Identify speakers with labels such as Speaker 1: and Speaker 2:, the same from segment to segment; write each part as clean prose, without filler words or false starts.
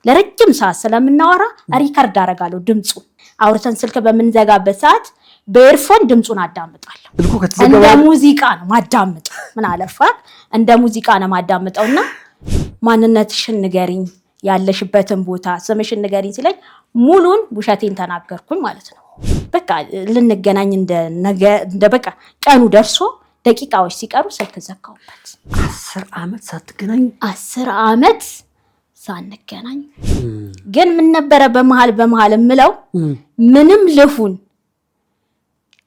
Speaker 1: ለረጅም ሰዓት ስለምናወራ ሪከርድ አደርጋለሁ ድምጹን አውርተን ስልክ በምንዘጋበት ሰዓት በኤርፎን ድምጹን አዳምጣለሁ እንደ ሙዚቃ ነው ማዳምጥ ምን አለፋ እንደ ሙዚቃ ነው ማዳምጠውና ማንነትሽን ንገሪኝ ያለሽበትን ቦታ ስምሽን ንገሪኝ ሲለኝ ሙሉን ውሸቴን ተናገርኩኝ ማለት ነው በቃ ልንገናኝ እንደ በቃ ቀኑ ደርሶ ደቂቃዎች ሲቀሩ ስልክ ዘጋውበት
Speaker 2: 10 አመት ሳትገናኝ
Speaker 1: 10 አመት ሳንገናኝ ግን ምን ነበር በመሃል እምለው ምንም ልሁን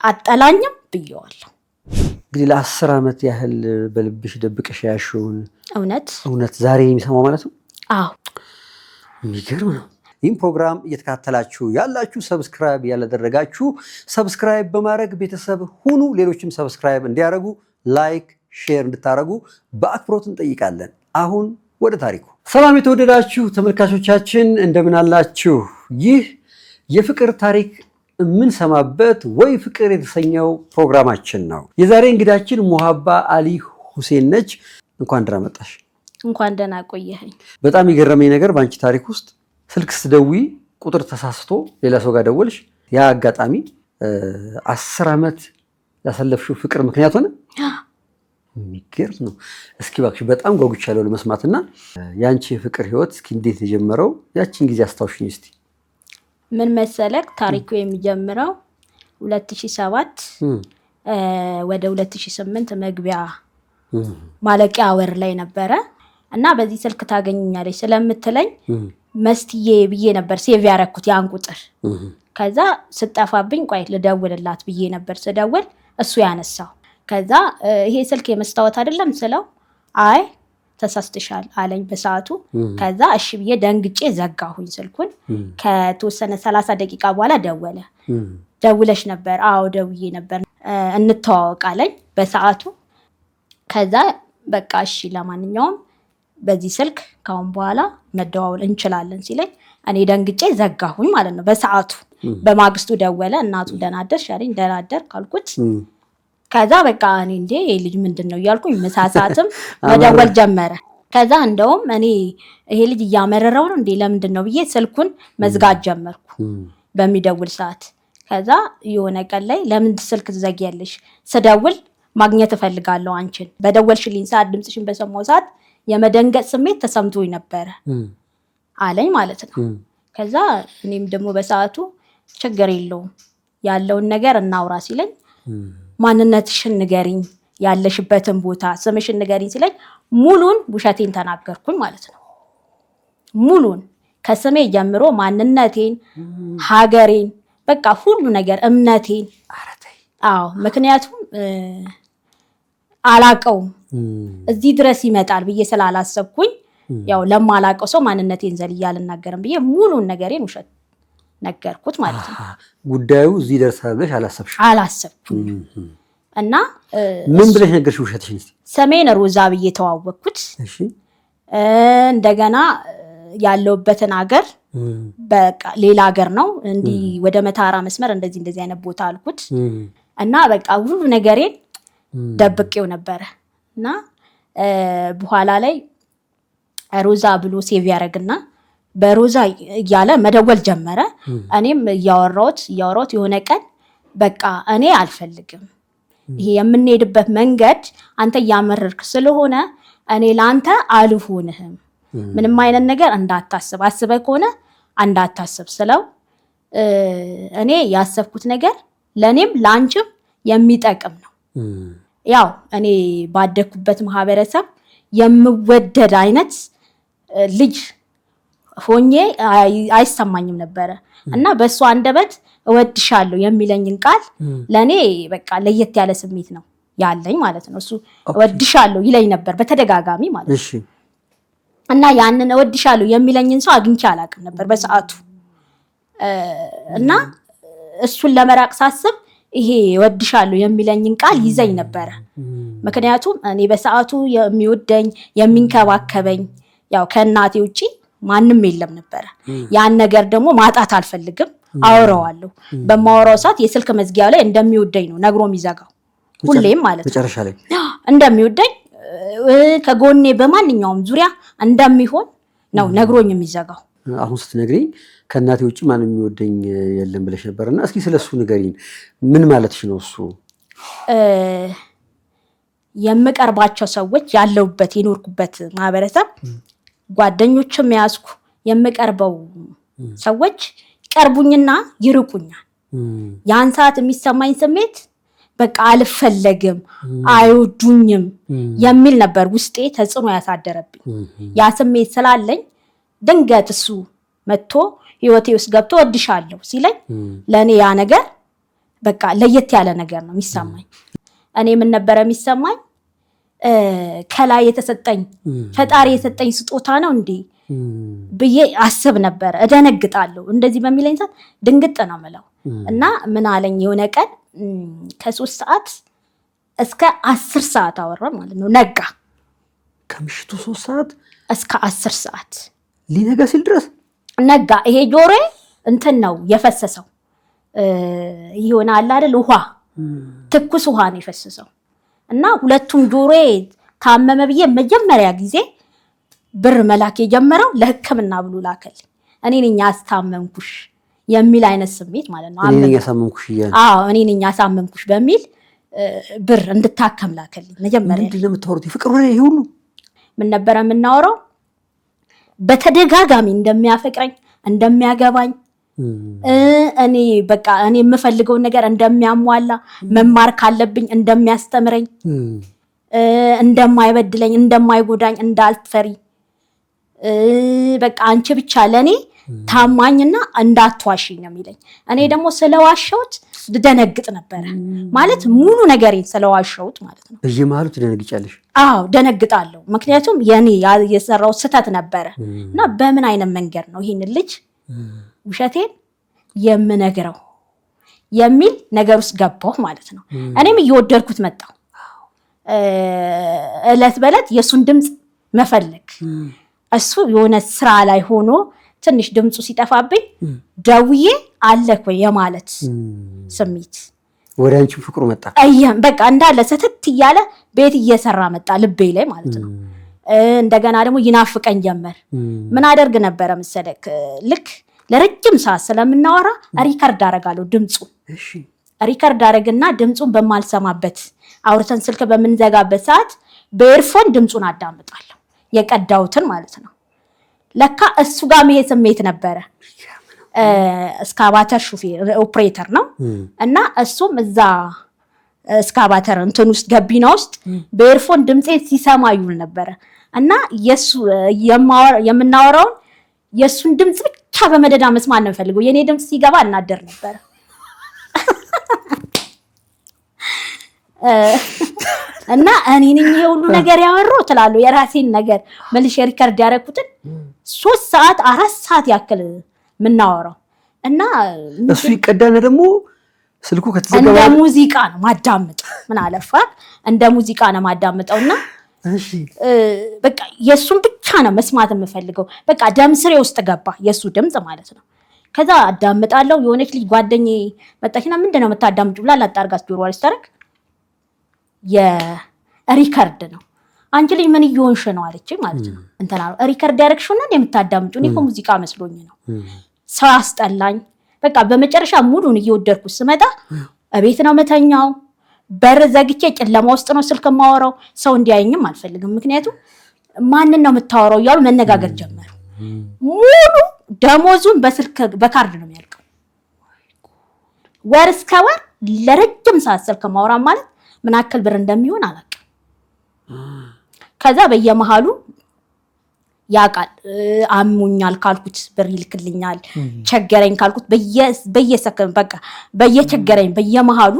Speaker 1: አጠላኝም ብየዋለሁ
Speaker 2: እንግዲህ ለ10 አመት ያህል በልብሽ ደብቀሽ ያሽውን
Speaker 1: እውነት
Speaker 2: ዛሬ የሚሰማው ማለት ነው
Speaker 1: አዎ
Speaker 2: የሚገርም ነው ይህን ፕሮግራም እየተከታተላችሁ ያላችሁ ሰብስክራይብ ያላደረጋችሁ ሰብስክራይብ በማድረግ ቤተሰብ ሁኑ ሌሎችም ሰብስክራይብ እንዲያደርጉ ላይክ ሼር እንድታደርጉ በአክብሮት እንጠይቃለን አሁን ወደ ታሪኩ ሰላም የተወደዳችሁ ተመልካቾቻችን እንደምን አላችሁ ይህ የፍቅር ታሪክ ምን ሰማበት ወይ ፍቅር የተሰኘው ፕሮግራማችን ነው የዛሬ እንግዳችን ሙሀባ አሊ ሁሴን ነች እንኳን ደህና መጣሽ
Speaker 1: እንኳን ደህና ቆየኸኝ
Speaker 2: በጣም የገረመኝ ነገር ባንቺ ታሪክ ውስጥ ስልክ ስትደውይ ቁጥር ተሳስቶ ሌላ ሰው ጋር ደወልሽ ያ አጋጣሚ 10 አመት ያሳለፍሽው ፍቅር ምክንያት ሆነ የሚገርም ነው እስኪ እባክሽ በጣም ጓጉቻለሁ ለመስማትና ያንቺ ፍቅር ህይወት እስኪ እንዴት የጀመረው ያቺን ጊዜ አስታውሽኝ እስቲ
Speaker 1: ምን መሰለክ ታሪኩ የሚጀምረው 2007 ወደ 2008 መግቢያ ማለቂያ ወር ላይ ነበረ እና በዚህ ስልክ ታገኙኛለሽ ስለምትለኝ መስትዬ ብዬ ነበር ሴቭ ያረኩት ያን ቁጥር ከዛ ስጠፋብኝ ቆይ ልደውልላት ብዬ ነበር ስደውል እሱ ያነሳው ከዛ ይሄ ስልክ የመስታወት አይደለም ስለው አይ ተሳስተሻል አለኝ በሰዓቱ ከዛ እሺ ብዬ ደንግጬ ዘጋሁኝ ስልኩን ከተወሰነ 30 ደቂቃ በኋላ ደውለሽ ነበር አዎ ደውዬ ነበር እንተዋወቃለኝ በሰዓቱ ከዛ በቃ እሺ ለማንኛውም በዚህ ስልክ ካሁን በኋላ መደዋወል እንችላለን ሲለኝ እኔ ደንግጬ ዘጋሁኝ ማለት ነው በሰዓቱ በማግስቱ ደወለ እናቱ ደናደር ሻሪኝ ደናደር ካልኩት ከዛ በቃ እኔ እንዴ ልጅ ምንድነው ያልኩኝ መሳሳትም መደወል ጀመረ ከዛ እንደውም እኔ ይሄ ልጅ ያመረረው ነው እንዴ ለምንድነው ብዬ ስልኩን መዝጋት ጀመርኩ በሚደውል ሰዓት ከዛ የሆነ ቀን ላይ ለምን ስልክ ትዘጊያለሽ ስደውል ማግኘት እፈልጋለሁ አንቺን በደወልሽልኝ ሰዓት ድምጽሽን በሰማው ሰዓት የመደንገጥ ስሜት ተሰምቶኝ ነበር አለኝ ማለት ነው ከዛ እኔም ደግሞ በሰዓቱ ችግር የለውም ያለውን ነገር እናውራ ሲለኝ ማንነትሽን ንገሪኝ ያለሽበትን ቦታ ስምሽን ንገሪኝ ሲለኝ ሙሉን ውሸቴን ተናገርኩኝ ማለት ነው ሙሉን ከስሜ ጀምሮ ማንነቴን ሀገሬን በቃ ሁሉ ነገር እምነቴን አዎ ምክንያቱም አላቀው እዚህ ድረስ ይመጣል ብዬ ስላላሰብኩኝ ያው ለማላቀው ሰው ማንነቴን ዘልያል እናገርም ብዬ ሙሉን ነገሬን ውሸት ነገርኩት ማለት ነው
Speaker 2: ጉዳዩ እዚህ ደርሳል ብለሽ
Speaker 1: አላሰብኩም እና
Speaker 2: ምን ብለሽ ነገርሽ ውሸትሽን
Speaker 1: ሰሜን ሮዛ ብዬ ተዋወቅኩት እሺ እንደገና ያለውበትን ሀገር በቃ ሌላ ሀገር ነው እንዲ ወደ መታራ መስመር እንደዚህ አይነት ቦታ አልኩት እና በቃ ሁሉ ነገሬን ደብቄው ነበር እና በኋላ ላይ ሮዛ ብሎ ሴቭ ያረግና በሮዛ ያለ መደወል ጀመረ እኔም ያወራውት የሆነ ቀን በቃ እኔ አልፈልግም ይሄ የምንሄድበት መንገድ አንተ ያመረርክ ስለሆነ እኔ ላንተ አልሆንህም ምንም አይነት ነገር እንዳታስብ አስበህ ከሆነ እንዳታስብ ስለው እኔ ያሰብኩት ነገር ለኔም ላንቺም የሚጠቅም ነው ያው እኔ ባደኩበት ማህበረሰብ የምወደድ አይነት ልጅ ሆኜ አይሰማኝም ነበር እና በሱ አንደበት እወድሻለሁ የሚለኝን ቃል ለኔ በቃ ለየት ያለ ስሜት ነው ያለኝ ማለት ነው እሱ እወድሻለሁ ይለኝ ነበር በተደጋጋሚ ማለት እሺ እና ያንን እወድሻለሁ የሚለኝን ሰው አግኝቼ አላቅም ነበር በሰዓቱ እና እሱን ለመራቅ ሳስብ ይሄ እወድሻለሁ የሚለኝን ቃል ይዘኝ ነበር ምክንያቱም እኔ በሰዓቱ የሚወደኝ የሚንከባከበኝ ያው ከእናቴ ውጪ ማንም የለም ነበር ያን ነገር ደግሞ ማጣት አልፈልግም አወራዋለሁ በማወራው ሰዓት የስልክ መዝጊያው ላይ እንደሚወደኝ ነው ነግሮ የሚዘጋው ሁሌም ማለት ነው
Speaker 2: መጨረሻ ላይ
Speaker 1: እንደሚወደኝ ከጎኔ በማንኛውም ዙሪያ እንደሚሆን ነው ነግሮኝ የሚዘጋው
Speaker 2: አሁን ስትነግሪኝ ከእናቴ ውጭ ማንም የሚወደኝ የለም ብለሽ ነበርና እስኪ ስለሱ ንገሪኝ። ምን ማለትሽ ነው እሱ?
Speaker 1: የምቀርባቸው ሰዎች ያለውበት የኖርኩበት ማህበረሰብ ጓደኞችም ያዝኩ የምቀርበው ሰዎች ይቀርቡኝና ይርቁኛል። ያን ሰዓት የሚሰማኝ ስሜት በቃ አልፈለግም፣ አይወዱኝም የሚል ነበር ውስጤ ተጽዕኖ ያሳደረብኝ። ያ ስሜት ስላለኝ ድንገት እሱ መጥቶ ህይወቴ ውስጥ ገብቶ ወድሻለሁ ሲለኝ ለእኔ ያ ነገር በቃ ለየት ያለ ነገር ነው የሚሰማኝ። እኔ ምን ነበረ የሚሰማኝ? ከላይ የተሰጠኝ ፈጣሪ የሰጠኝ ስጦታ ነው እንዴ ብዬ አስብ ነበረ። እደነግጣለሁ። እንደዚህ በሚለኝ ሰዓት ድንግጥ ነው የምለው። እና ምን አለኝ የሆነ ቀን ከ3 ሰዓት እስከ 10 ሰዓት አወራን ማለት ነው። ነጋ።
Speaker 2: ከምሽቱ 3 ሰዓት
Speaker 1: እስከ 10 ሰዓት
Speaker 2: ሊነጋ ሲል ድረስ
Speaker 1: ነጋ። ይሄ ጆሮዬ እንትን ነው የፈሰሰው ይሆናል አይደል? ውሃ፣ ትኩስ ውሃ ነው የፈሰሰው። እና ሁለቱም ጆሮዬ ታመመ ብዬ መጀመሪያ ጊዜ ብር መላክ የጀመረው ለሕክምና ብሎ ላከልኝ። እኔ ነኝ ያስታመምኩሽ የሚል አይነት ስሜት ማለት ነው።
Speaker 2: እኔ ነኝ ያሳመምኩሽ ይያል።
Speaker 1: እኔ ነኝ ያሳመምኩሽ በሚል ብር እንድታከም ላከልኝ። መጀመሪያ
Speaker 2: ምንድን ነው የምታወሩት? የፍቅር ወሬ ይሄ ሁሉ
Speaker 1: ምን ነበረ የምናወራው? በተደጋጋሚ እንደሚያፈቅረኝ እንደሚያገባኝ እኔ በቃ እኔ የምፈልገውን ነገር እንደሚያሟላ መማር ካለብኝ እንደሚያስተምረኝ እንደማይበድለኝ እንደማይጎዳኝ እንዳልፈሪ በቃ አንቺ ብቻ ለኔ ታማኝና እንዳትዋሽኝ ነው የሚለኝ። እኔ ደግሞ ስለዋሸሁት ደነግጥ ነበረ ማለት ሙሉ ነገሬን ስለዋሸሁት ማለት ነው።
Speaker 2: በየመሃሉ ትደነግጫለሽ?
Speaker 1: አዎ ደነግጣለሁ። ምክንያቱም የኔ የሰራው ስህተት ነበረ እና በምን አይነት መንገድ ነው ይሄን ልጅ ውሸቴን የምነግረው የሚል ነገር ውስጥ ገባሁ ማለት ነው። እኔም እየወደድኩት መጣሁ። እለት በለት የሱን ድምፅ መፈለግ እሱ የሆነ ስራ ላይ ሆኖ ትንሽ ድምፁ ሲጠፋብኝ ደውዬ አለክ ወይ የማለት ስሜት
Speaker 2: ወደ አንቺ ፍቅሩ መጣ።
Speaker 1: በቃ እንዳለ ሰተት እያለ ቤት እየሰራ መጣ ልቤ ላይ ማለት ነው። እንደገና ደግሞ ይናፍቀኝ ጀመር። ምን አደርግ ነበረ መሰለክ? ልክ ለረጅም ሰዓት ስለምናወራ ሪከርድ አደርጋለሁ ድምፁን። ሪከርድ አደርግና ድምፁን በማልሰማበት አውርተን ስልክ በምንዘጋበት ሰዓት በኤርፎን ድምፁን አዳምጣለሁ፣ የቀዳውትን ማለት ነው። ለካ እሱ ጋር መሄድ ስሜት ነበረ። እስካቫተር ሹፌር ኦፕሬተር ነው እና እሱም እዛ እስካቫተር እንትን ውስጥ ገቢና ውስጥ በኤርፎን ድምፄን ሲሰማ ይውል ነበረ እና የሱ የምናወራውን የሱን ድምፅ ብቻ በመደዳ መስማት ነው ፈልገው። የኔ ድምፅ ሲገባ እናደር ነበረ። እና እኔ ነኝ ይሄ ሁሉ ነገር ያወራው ትላለሁ። የራሴን ነገር መልሼ ሪከርድ ያደረኩትን 3 ሰዓት 4 ሰዓት ያክል ምናወራው እና
Speaker 2: እሱ ይቀዳና ደግሞ ስልኩ ከተዘጋው
Speaker 1: እንደ ሙዚቃ ነው ማዳመጥ። ምን አለፋ እንደ ሙዚቃ ነው ማዳመጠውና በቃ የሱን ብቻ ነው መስማት የምፈልገው። በቃ ደም ስሬ ውስጥ ገባ የሱ ድምጽ ማለት ነው። ከዛ አዳምጣለሁ። የሆነች ልጅ ጓደኛዬ መጣችና ምንድነው የምታዳምጪ ብላ ላጣርጋስ ጆሮ አልስተረክ የሪከርድ ነው። አንቺ ልጅ ምን እየሆንሽ ነው አለች ማለት ነው። እንትና ሪከርድ ያደረግሽውና የምታዳምጪው እኔ እኮ ሙዚቃ መስሎኝ ነው። ሰው አስጠላኝ። በቃ በመጨረሻ ሙሉን እየወደድኩት ስመጣ እቤት ነው መተኛው። በር ዘግቼ ጨለማ ውስጥ ነው ስልክ ማወራው። ሰው እንዲያየኝም አልፈልግም። ምክንያቱም ማንን ነው የምታወራው እያሉ መነጋገር ጀመሩ። ሙሉ ደሞዙን በስልክ በካርድ ነው የሚያልቀው። ወር እስከ ወር ለረጅም ሰዓት ስልክ ማወራ ማለት ምን አክል ብር እንደሚሆን አላውቅም። ከዛ በየመሃሉ ያቃል አሙኛል ካልኩት ብር ይልክልኛል፣ ቸገረኝ ካልኩት በየሰከንድ በቃ በየቸገረኝ በየመሃሉ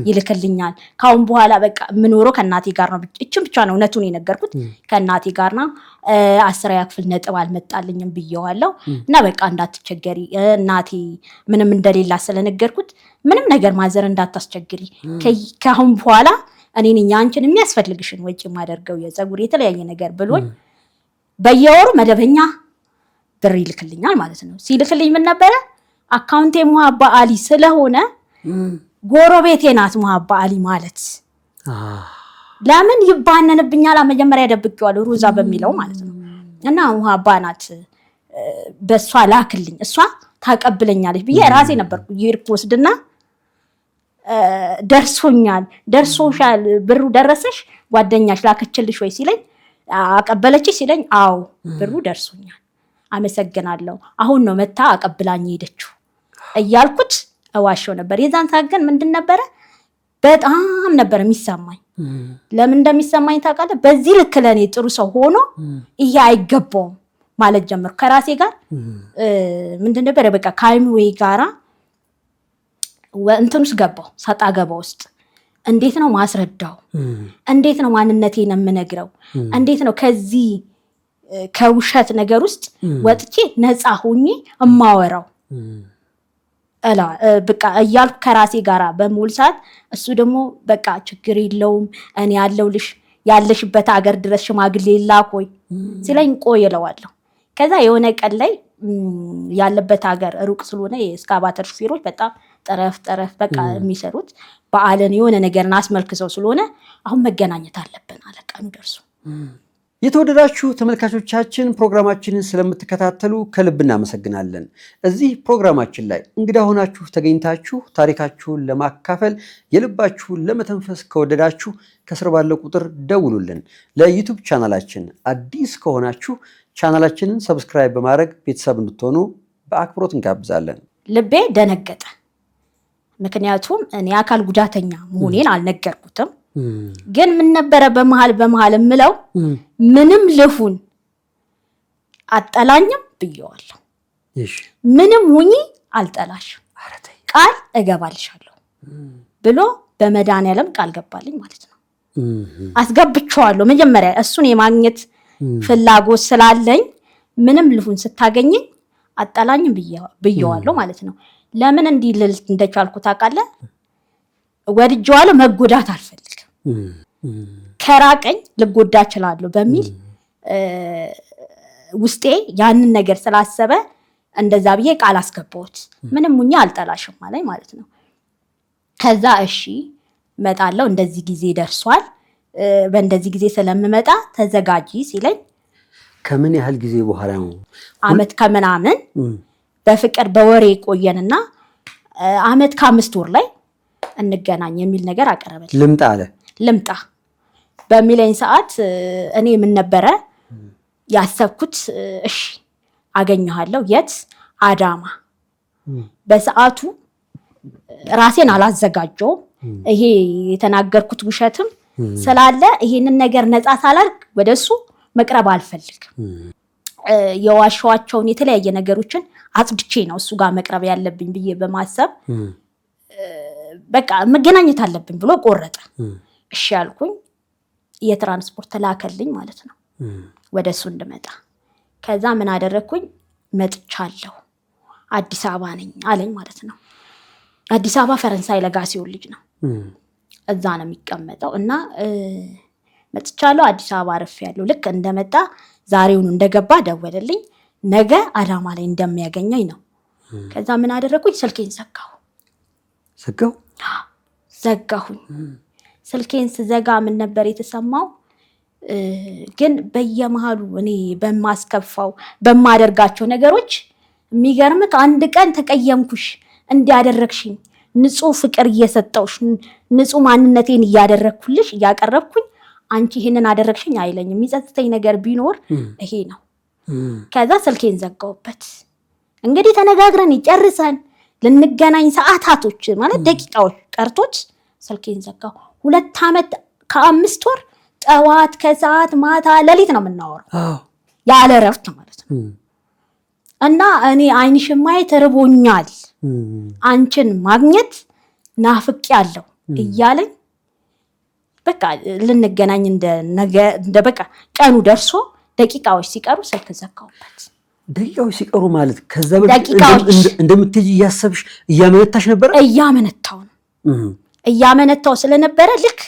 Speaker 1: ይልክልኛል። ካሁን በኋላ በቃ ምኖረው ከእናቴ ጋር ነው። እቺን ብቻ ነው እውነቱን የነገርኩት። ከእናቴ ጋር ነው። 10ኛ ክፍል ነጥብ አልመጣልኝም ብየዋለሁ እና በቃ እንዳትቸገሪ እናቴ ምንም እንደሌላ ስለነገርኩት ምንም ነገር ማዘር እንዳታስቸግሪ ካሁን በኋላ እኔ ነኝ አንቺን የሚያስፈልግሽን ወጪ ማደርገው የፀጉር የተለያየ ነገር ብሎኝ በየወሩ መደበኛ ብር ይልክልኛል ማለት ነው። ሲልክልኝ ምን ነበረ አካውንቴ ሙሀባ አሊ ስለሆነ ጎረቤቴ ናት ሙሀባ አሊ ማለት ለምን ይባነንብኛል? መጀመሪያ ደብቄዋለሁ ሮዛ በሚለው ማለት ነው። እና ሙሀባ ናት በሷ ላክልኝ እሷ ታቀብለኛለች ብዬ ራሴ ነበርኩ ይርኩ ወስድና ደርሶሻል ብሩ ደረሰሽ ጓደኛሽ ላከችልሽ ወይ ሲለኝ አቀበለች ሲለኝ አዎ ብሩ ደርሶኛል አመሰግናለሁ አሁን ነው መታ አቀብላኝ ሄደችው እያልኩት እዋሸው ነበር። የዛን ሰዓት ግን ምንድን ነበረ በጣም ነበር የሚሰማኝ። ለምን እንደሚሰማኝ ታውቃለህ? በዚህ ልክ ለኔ ጥሩ ሰው ሆኖ ይሄ አይገባውም ማለት ጀመርኩ ከራሴ ጋር። ምንድን ነበር በቃ ከአይምሮዬ ጋራ እንትን ውስጥ ገባው ሰጣ ገባ ውስጥ። እንዴት ነው ማስረዳው? እንዴት ነው ማንነቴን የምነግረው? እንዴት ነው ከዚህ ከውሸት ነገር ውስጥ ወጥቼ ነፃ ሆኜ እማወራው? በቃ እያልኩ ከራሴ ጋራ በሙሉ ሰዓት እሱ ደግሞ በቃ ችግር የለውም እኔ ያለሽበት ሀገር ድረስ ሽማግሌ ላኮይ ሲለኝ ቆይ እለዋለሁ። ከዛ የሆነ ቀን ላይ ያለበት ሀገር ሩቅ ስለሆነ የእስካቫተር ሹፌሮች በጣም ጠረፍ በቃ የሚሰሩት በዓልን የሆነ ነገርን አስመልክተው ስለሆነ አሁን መገናኘት አለብን አለ ቀኑ ደርሶ።
Speaker 2: የተወደዳችሁ ተመልካቾቻችን ፕሮግራማችንን ስለምትከታተሉ ከልብ እናመሰግናለን። እዚህ ፕሮግራማችን ላይ እንግዳ ሆናችሁ ተገኝታችሁ ታሪካችሁን ለማካፈል የልባችሁን ለመተንፈስ ከወደዳችሁ ከስር ባለው ቁጥር ደውሉልን። ለዩቲዩብ ቻናላችን አዲስ ከሆናችሁ ቻናላችንን ሰብስክራይብ በማድረግ ቤተሰብ እንድትሆኑ በአክብሮት እንጋብዛለን።
Speaker 1: ልቤ ደነገጠ። ምክንያቱም እኔ አካል ጉዳተኛ መሆኔን አልነገርኩትም። ግን ምን ነበረ በመሃል የምለው ምንም ልሁን አጠላኝም ብየዋለሁ። ምንም ሁኚ አልጠላሽም ቃል እገባልሻለሁ ብሎ በመድኃኒዓለም ቃል ገባልኝ ማለት ነው። አስገብቼዋለሁ። መጀመሪያ እሱን የማግኘት ፍላጎት ስላለኝ ምንም ልሁን ስታገኘኝ አጠላኝም ብየዋለሁ ማለት ነው። ለምን እንዲህ ልል እንደቻልኩ ታውቃለህ? ወድጄዋለሁ፣ መጎዳት አልፈልግም። ከራቀኝ ልጎዳ እችላለሁ በሚል ውስጤ ያንን ነገር ስላሰበ እንደዛ ብዬ ቃል አስገባሁት። ምንም ሁኚ አልጠላሽም አለኝ ማለት ነው። ከዛ እሺ እመጣለሁ፣ እንደዚህ ጊዜ ደርሷል፣ በእንደዚህ ጊዜ ስለምመጣ ተዘጋጂ ሲለኝ
Speaker 2: ከምን ያህል ጊዜ በኋላ ነው?
Speaker 1: አመት ከምናምን በፍቅር በወሬ ቆየንና አመት ከ5 ወር ላይ እንገናኝ የሚል ነገር አቀረበልኝ። ልምጣ በሚለኝ ሰዓት እኔ ምን ነበረ ያሰብኩት? እሺ አገኘሃለሁ። የት? አዳማ። በሰዓቱ ራሴን አላዘጋጀው። ይሄ የተናገርኩት ውሸትም ስላለ ይሄንን ነገር ነፃ ሳላርግ ወደሱ መቅረብ አልፈልግም። የዋሸዋቸውን የተለያየ ነገሮችን አጽድቼ ነው እሱ ጋር መቅረብ ያለብኝ ብዬ በማሰብ በቃ መገናኘት አለብኝ ብሎ ቆረጠ። እሺ ያልኩኝ የትራንስፖርት ላከልኝ ማለት ነው ወደሱ እንድመጣ። ከዛ ምን አደረኩኝ? መጥቻለሁ፣ አዲስ አበባ ነኝ አለኝ ማለት ነው። አዲስ አበባ ፈረንሳይ ለጋሲዮን ልጅ ነው፣ እዛ ነው የሚቀመጠው። እና መጥቻለሁ፣ አዲስ አበባ አርፌያለሁ። ልክ እንደመጣ ዛሬውን እንደገባ ደወለልኝ፣ ነገ አዳማ ላይ እንደሚያገኘኝ ነው። ከዛ ምን አደረኩኝ? ስልኬን ዘጋሁኝ። ስልኬን ስዘጋ ምን ነበር የተሰማው? ግን በየመሃሉ እኔ በማስከፋው በማደርጋቸው ነገሮች የሚገርምህ አንድ ቀን ተቀየምኩሽ፣ እንዲያደረግሽኝ ንጹህ ፍቅር እየሰጠውሽ ንጹህ ማንነቴን እያደረግኩልሽ እያቀረብኩኝ አንቺ ይሄንን አደረግሽኝ አይለኝም። የሚጸጽተኝ ነገር ቢኖር ይሄ ነው። ከዛ ስልኬን ዘጋውበት። እንግዲህ ተነጋግረን ይጨርሰን ልንገናኝ ሰዓታቶች ማለት ደቂቃዎች ቀርቶች ስልኬን ዘጋው። 2 አመት ከ5 ወር ጠዋት ከሰዓት ማታ ሌሊት ነው የምናወራው ያለ እረፍት ማለት ነው። እና እኔ አይንሽን ማየት ርቦኛል፣ አንቺን ማግኘት ናፍቄያለሁ እያለኝ በቃ ልንገናኝ እንደ በቃ ቀኑ ደርሶ ደቂቃዎች ሲቀሩ ስልክ ዘጋውበት።
Speaker 2: ደቂቃዎች ሲቀሩ ማለት ከዛ እንደምትሄጂ እያሰብሽ እያመነታሽ ነበር?
Speaker 1: እያመነታው ስለነበረ ልክ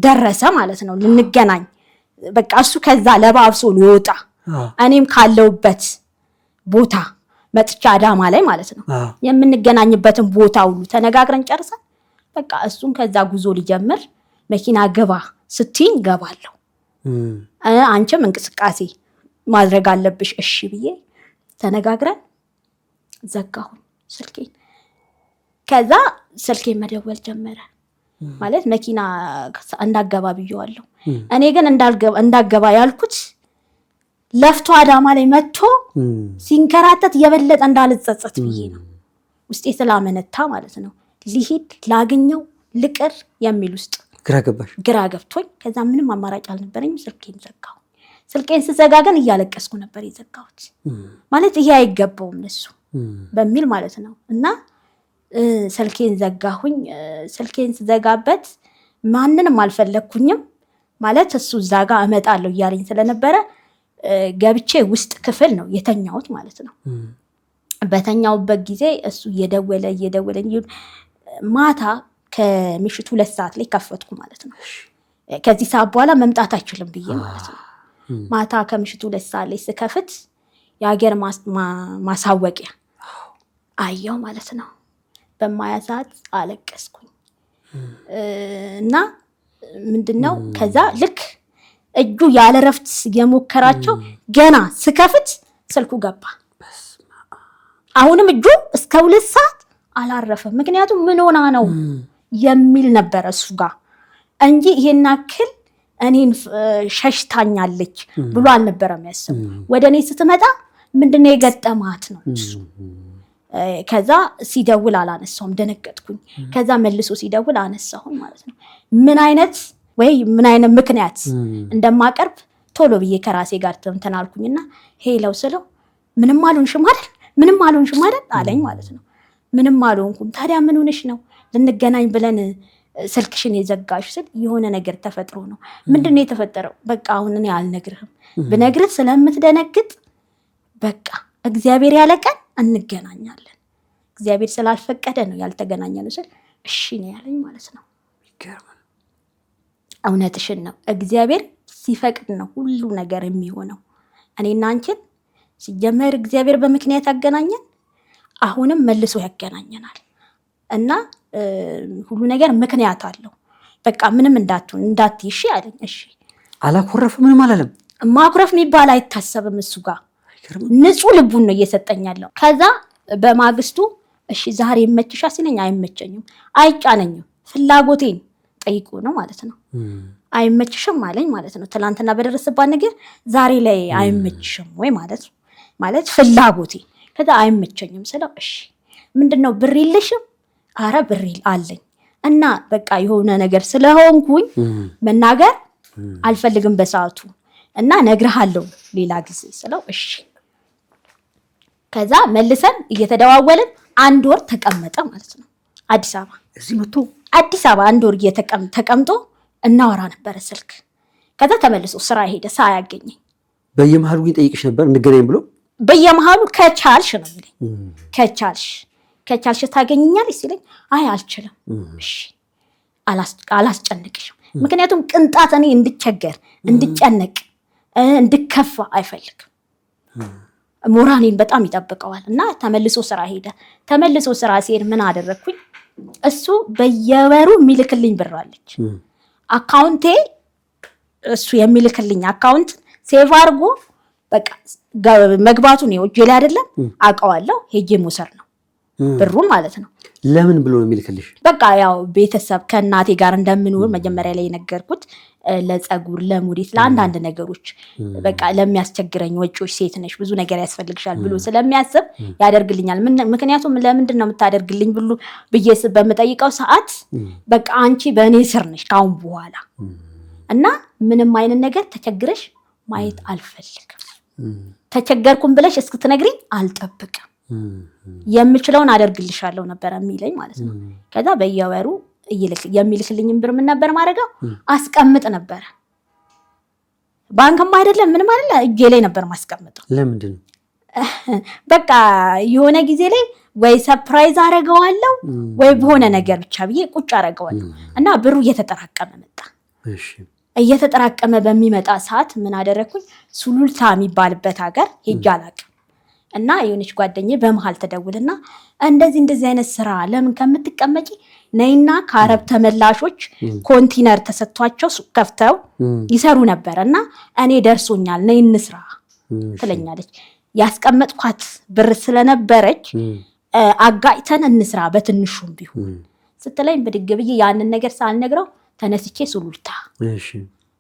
Speaker 1: ደረሰ ማለት ነው ልንገናኝ። በቃ እሱ ከዛ ለባብሶ ሊወጣ እኔም ካለውበት ቦታ መጥቻ አዳማ ላይ ማለት ነው የምንገናኝበትን ቦታ ሁሉ ተነጋግረን ጨርሰን በቃ እሱን ከዛ ጉዞ ሊጀምር መኪና ግባ ስትይኝ ገባለሁ። አንቺም እንቅስቃሴ ማድረግ አለብሽ እሺ ብዬ ተነጋግረን ዘጋሁኝ ስልኬን። ከዛ ስልኬን መደወል ጀመረ ማለት መኪና እንዳገባ ብየዋለሁ። እኔ ግን እንዳገባ ያልኩት ለፍቶ አዳማ ላይ መጥቶ ሲንከራተት የበለጠ እንዳልጸጸት ብዬ ነው። ውስጤ ስላመነታ ማለት ነው። ሊሄድ ላገኘው ልቅር የሚል ውስጥ ግራ ገብቶኝ ከዛ ምንም አማራጭ አልነበረኝም። ስልኬን ዘጋሁ። ስልኬን ስዘጋ ግን እያለቀስኩ ነበር የዘጋሁት። ማለት ይሄ አይገባውም ለሱ በሚል ማለት ነው። እና ስልኬን ዘጋሁኝ። ስልኬን ስዘጋበት ማንንም አልፈለግኩኝም ማለት እሱ እዛ ጋር እመጣለሁ እያለኝ ስለነበረ ገብቼ ውስጥ ክፍል ነው የተኛሁት ማለት ነው። በተኛውበት ጊዜ እሱ እየደወለ ማታ ከምሽቱ 2 ሰዓት ላይ ከፈትኩ ማለት ነው። ከዚህ ሰዓት በኋላ መምጣት አይችልም ብዬ ማለት ነው። ማታ ከምሽቱ 2 ሰዓት ላይ ስከፍት የሀገር ማሳወቂያ አየው ማለት ነው። በማያ ሰዓት አለቀስኩኝ እና ምንድነው ከዛ ልክ እጁ ያለ ረፍት የሞከራቸው ገና ስከፍት ስልኩ ገባ። አሁንም እጁ እስከ 2 ሰዓት አላረፈም። ምክንያቱም ምን ሆና ነው የሚል ነበር እሱ ጋር እንጂ ይሄን አክል እኔን ሸሽታኛለች ብሎ አልነበረም ያሰበው። ወደ እኔ ስትመጣ ምንድነው የገጠማት ነው እሱ። ከዛ ሲደውል አላነሳውም፣ ደነገጥኩኝ። ከዛ መልሶ ሲደውል አነሳሁኝ ማለት ነው። ምን አይነት ምክንያት እንደማቀርብ ቶሎ ብዬ ከራሴ ጋር ተንተናልኩኝና ሄለው ስለው ምንም አልሆንሽም አይደል አለኝ ማለት ነው። ምንም አልሆንኩም። ታዲያ ምን ሆነሽ ነው ልንገናኝ ብለን ስልክሽን የዘጋሽ ስል የሆነ ነገር ተፈጥሮ ነው። ምንድነው የተፈጠረው? በቃ አሁን እኔ አልነግርህም፣ ብነግርህ ስለምትደነግጥ በቃ እግዚአብሔር ያለቀን እንገናኛለን፣ እግዚአብሔር ስላልፈቀደ ነው ያልተገናኘነው ስል እሺ ነው ያለኝ ማለት ነው። እውነትሽን ነው፣ እግዚአብሔር ሲፈቅድ ነው ሁሉ ነገር የሚሆነው። እኔና አንቺን ሲጀመር እግዚአብሔር በምክንያት ያገናኘን፣ አሁንም መልሶ ያገናኘናል እና ሁሉ ነገር ምክንያት አለው። በቃ ምንም እንዳትይ እሺ አለኝ። እሺ
Speaker 2: አላኮረፈ፣ ምንም አላለም።
Speaker 1: ማኩረፍ የሚባል አይታሰብም እሱ ጋር። ንጹህ ልቡን ነው እየሰጠኝ ያለው። ከዛ በማግስቱ እሺ ዛሬ ይመችሻ ሲለኝ አይመቸኝም፣ አይጫነኝም፣ ፍላጎቴን ጠይቁ ነው ማለት ነው። አይመችሽም አለኝ ማለት ነው። ትናንትና በደረሰባት ነገር ዛሬ ላይ አይመችሽም ወይ ማለት ፍላጎቴ። ከዛ አይመቸኝም ስለው እሺ ምንድነው ብር የለሽም? አረ ብር አለኝ እና በቃ የሆነ ነገር ስለሆንኩኝ መናገር አልፈልግም በሰዓቱ እና ነግርሃለሁ ሌላ ጊዜ ስለው እሺ። ከዛ መልሰን እየተደዋወልን 1 ወር ተቀመጠ ማለት ነው። አዲስ አበባ
Speaker 2: እዚህ መጥቶ
Speaker 1: አዲስ አበባ 1 ወር ተቀምጦ እናወራ ነበረ ስልክ። ከዛ ተመልሶ ስራ ሄደ ሳያገኘኝ።
Speaker 2: በየመሃሉ ግን ጠይቅሽ ነበር እንገናኝ ብሎ
Speaker 1: በየመሃሉ ከቻልሽ ነው የሚለኝ። ከቻልሽ ታገኘኛለሽ ሲለኝ አይ አልችልም፣ እሺ አላስጨንቅሽም። ምክንያቱም ቅንጣት እኔ እንድቸገር እንድጨነቅ እንድከፋ አይፈልግም። ሞራሌን በጣም ይጠብቀዋል እና ተመልሶ ስራ ሄደ። ተመልሶ ስራ ሲሄድ ምን አደረግኩኝ? እሱ በየወሩ የሚልክልኝ ብር አለች አካውንቴ። እሱ የሚልክልኝ አካውንት ሴቭ አድርጎ በቃ መግባቱን ነው እጄ ላይ አይደለም አውቀዋለሁ። ሄጄ መውሰድ ነው ብሩን ማለት ነው።
Speaker 2: ለምን ብሎ ነው የሚልክልሽ?
Speaker 1: በቃ ያው ቤተሰብ ከእናቴ ጋር እንደምንውል መጀመሪያ ላይ የነገርኩት ለጸጉር፣ ለሙዲት፣ ለአንዳንድ ነገሮች በቃ ለሚያስቸግረኝ ወጪዎች፣ ሴት ነሽ ብዙ ነገር ያስፈልግሻል ብሎ ስለሚያስብ ያደርግልኛል። ምክንያቱም ለምንድን ነው የምታደርግልኝ ብሎ ብዬ በምጠይቀው ሰዓት በቃ አንቺ በእኔ ስር ነሽ ካሁን በኋላ እና ምንም አይነት ነገር ተቸግረሽ ማየት አልፈልግም፣ ተቸገርኩም ብለሽ እስክትነግሪኝ አልጠብቅም፣ የምችለውን አደርግልሻለሁ ነበር የሚለኝ ማለት ነው። ከዛ በየወሩ የሚልክልኝም ብር ምን ነበር ማድረገው? አስቀምጥ ነበር። ባንክም አይደለም ምንም አይደለ እጄ ላይ ነበር ማስቀምጠው።
Speaker 2: ለምንድን ነው?
Speaker 1: በቃ የሆነ ጊዜ ላይ ወይ ሰርፕራይዝ አደርገዋለሁ ወይ በሆነ ነገር ብቻ ብዬ ቁጭ አደርገዋለሁ እና ብሩ እየተጠራቀመ መጣ።
Speaker 2: እሺ
Speaker 1: እየተጠራቀመ በሚመጣ ሰዓት ምን አደረኩኝ? ሱሉልታ የሚባልበት ሀገር ሄጄ አላውቅም እና የሆነች ጓደኛዬ በመሃል ተደውልና እንደዚህ አይነት ስራ ለምን ከምትቀመጪ ነይና ከአረብ ተመላሾች ኮንቲነር ተሰጥቷቸው ከፍተው ይሰሩ ነበር እና እኔ ደርሶኛል ነይ እንስራ ትለኛለች። ያስቀመጥኳት ብር ስለነበረች አጋጭተን እንስራ በትንሹም ቢሆን ስትለኝ ብድግ ብዬ ያንን ነገር ሳልነግረው ተነስቼ ሱሉልታ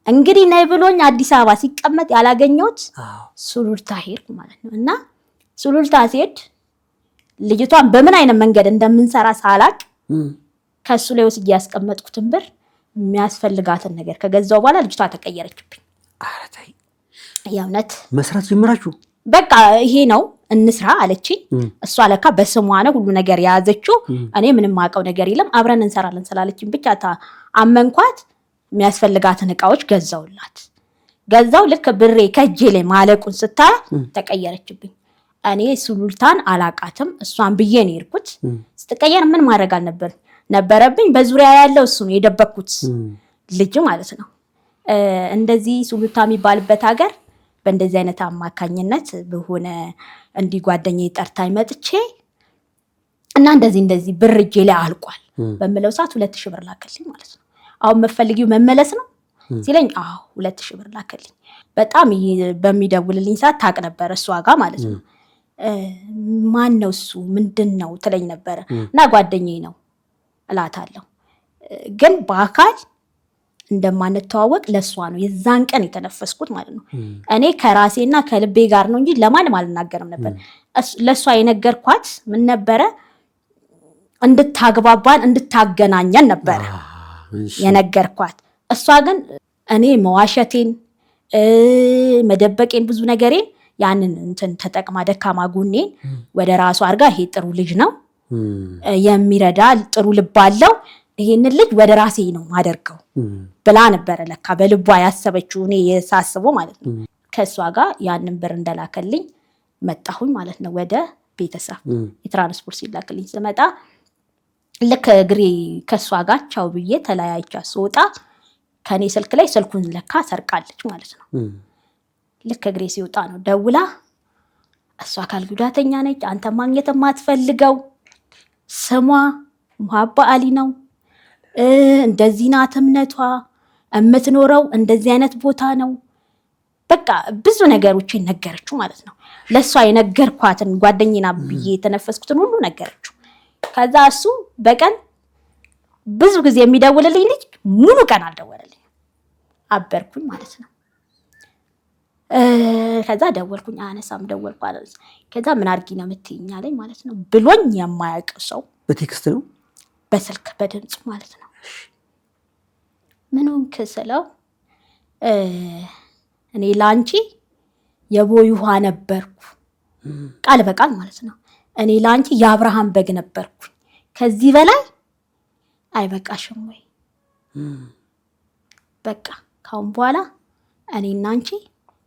Speaker 1: እንግዲህ ነይ ብሎኝ አዲስ አበባ ሲቀመጥ ያላገኘሁት ሱሉልታ ሄድኩ ማለት ነው። እና ሱሉልታ ሲሄድ ልጅቷን በምን አይነት መንገድ እንደምንሰራ ሳላቅ ከሱ ላይ ወስጄ ያስቀመጥኩትን ብር የሚያስፈልጋትን ነገር ከገዛው በኋላ ልጅቷ ተቀየረችብኝ።
Speaker 2: አረታይ
Speaker 1: የእውነት
Speaker 2: መስራት ጀምራችሁ
Speaker 1: በቃ ይሄ ነው እንስራ አለችኝ። እሷ ለካ በስሟ ነው ሁሉ ነገር የያዘችው። እኔ ምንም ማውቀው ነገር የለም። አብረን እንሰራለን ስላለችኝ ብቻ አመንኳት። የሚያስፈልጋትን እቃዎች ገዛው። ልክ ብሬ ከእጄ ላይ ማለቁን ስታይ ተቀየረችብኝ። እኔ ሱሉልታን አላቃትም። እሷን ብዬ ነው የሄድኩት። ስትቀየር ምን ማድረግ ነበረብኝ? በዙሪያ ያለው እሱ ነው የደበኩት ልጅ ማለት ነው። እንደዚህ ሱሉልታ የሚባልበት ሀገር በእንደዚህ አይነት አማካኝነት በሆነ እንዲህ ጓደኛዬ ጠርታኝ መጥቼ እና እንደዚህ ብር እጄ ላይ አልቋል በምለው ሰዓት 2000 ብር ላከልኝ ማለት ነው። አሁን መፈልጊው መመለስ ነው ሲለኝ 2000 ብር ላከልኝ። በጣም በሚደውልልኝ ሰዓት ታቅ ነበር እሷ ጋር ማለት ነው። ማን ነው እሱ ምንድን ነው ትለኝ ነበረ። እና ጓደኛዬ ነው እላታለሁ። ግን በአካል እንደማንተዋወቅ ለሷ ነው የዛን ቀን የተነፈስኩት ማለት ነው። እኔ ከራሴና ከልቤ ጋር ነው እንጂ ለማንም አልናገርም ነበር። ለሷ የነገርኳት ምን ነበረ? እንድታግባባን እንድታገናኘን ነበረ የነገርኳት። እሷ ግን እኔ መዋሸቴን መደበቄን ብዙ ነገሬን ያንን እንትን ተጠቅማ ደካማ ጎኔን ወደ ራሷ አድርጋ ይሄ ጥሩ ልጅ ነው የሚረዳ ጥሩ ልብ አለው ይሄንን ልጅ ወደ ራሴ ነው ማደርገው ብላ ነበረ ለካ በልቧ ያሰበችው እኔ የሳስበው ማለት ነው። ከሷ ጋር ያንን ብር እንደላከልኝ መጣሁኝ ማለት ነው ወደ ቤተሰብ። የትራንስፖርት ሲላክልኝ ስመጣ ልክ እግሬ ከሷ ጋር ቻው ብዬ ተለያይቻ ስወጣ ከኔ ስልክ ላይ ስልኩን ለካ ሰርቃለች ማለት ነው። ልክ እግሬ ሲወጣ ነው ደውላ እሷ አካል ጉዳተኛ ነች፣ አንተ ማግኘት የማትፈልገው ስሟ ሙሀባ አሊ ነው፣ እንደዚህ ናት እምነቷ፣ የምትኖረው እንደዚህ አይነት ቦታ ነው። በቃ ብዙ ነገሮችን ነገረችው ማለት ነው። ለሷ የነገርኳትን ጓደኛዬ ናት ብዬ የተነፈስኩትን ሁሉ ነገረችው። ከዛ እሱ በቀን ብዙ ጊዜ የሚደውልልኝ ልጅ ሙሉ ቀን አልደወለልኝ። አበርኩኝ ማለት ነው። ከዛ ደወልኩኝ፣ አነሳም ደወልኩ አለ። ከዛ ምን አድርጊ ነው የምትይኝ አለኝ ማለት ነው። ብሎኝ የማያውቅ ሰው
Speaker 2: በቴክስት ነው
Speaker 1: በስልክ በድምጽ ማለት ነው። ምን ሆንክ ስለው እኔ ላንቺ የቦይ ውሃ ነበርኩ፣ ቃል በቃል ማለት ነው። እኔ ላንቺ የአብርሃም በግ ነበርኩ፣ ከዚህ በላይ አይበቃሽም ወይ? በቃ ካሁን በኋላ እኔና አንቺ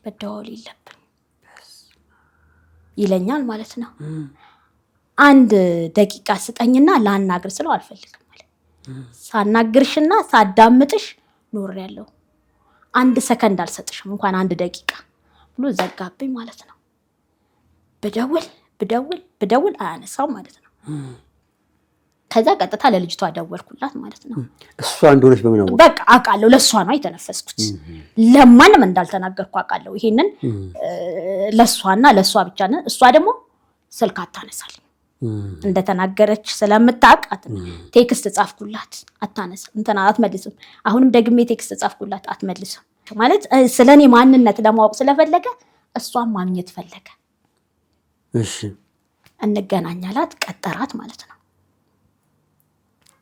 Speaker 1: መደዋወል የለብን ይለኛል ማለት ነው። 1 ደቂቃ ስጠኝና ላናግር ስለው አልፈልግም ማለት ሳናግርሽና ሳዳምጥሽ ኖሬያለሁ፣ 1 ሰከንድ አልሰጥሽም እንኳን 1 ደቂቃ ብሎ ዘጋብኝ ማለት ነው። ብደውል አያነሳው ማለት ነው። ከዛ ቀጥታ ለልጅቷ ደወልኩላት ማለት ነው።
Speaker 2: እሷ እንደሆነች በምን አወቅ?
Speaker 1: በቃ አውቃለሁ፣ ለሷ ነው የተነፈስኩት። ለማንም እንዳልተናገርኩ አውቃለሁ። ይሄንን ለሷና ለሷ ብቻ ነው። እሷ ደግሞ ስልክ አታነሳልኝ እንደተናገረች ስለምታውቅ ቴክስት ጻፍኩላት፣ አታነሳ እንትና አትመልስም። አሁንም ደግሜ ቴክስት ጻፍኩላት፣ አትመልስም። ማለት ስለኔ ማንነት ለማወቅ ስለፈለገ እሷን ማግኘት ፈለገ።
Speaker 2: እሺ
Speaker 1: እንገናኛላት፣ ቀጠራት ማለት ነው።